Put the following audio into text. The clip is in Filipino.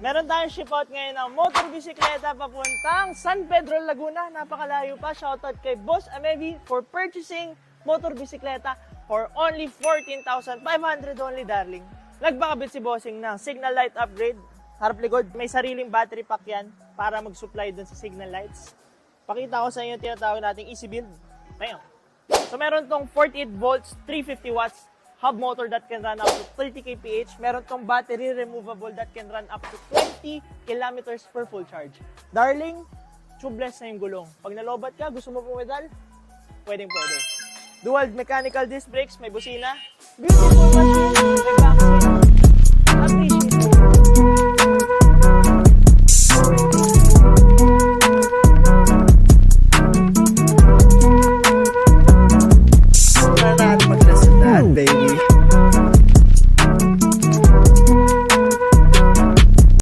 Meron tayong ship out ngayon ng motor bisikleta papuntang San Pedro, Laguna. Napakalayo pa. Shoutout kay Boss Amevi for purchasing motor bisikleta for only 14,500 only, darling. Nagpakabit si Bossing ng signal light upgrade. Harap likod, may sariling battery pack yan para mag-supply dun sa signal lights. Pakita ko sa inyo yung tinatawag nating easy build. Bam! So meron tong 48 volts, 350 watts, hub motor that can run up to 30 kph. Meron tong battery removable that can run up to 20 kilometers per full charge. Darling, tubeless na yung gulong. Pag nalobat ka, gusto mo pumedal, pwedeng pwede. Dual mechanical disc brakes, may busina. Beautiful machine, may backseat. At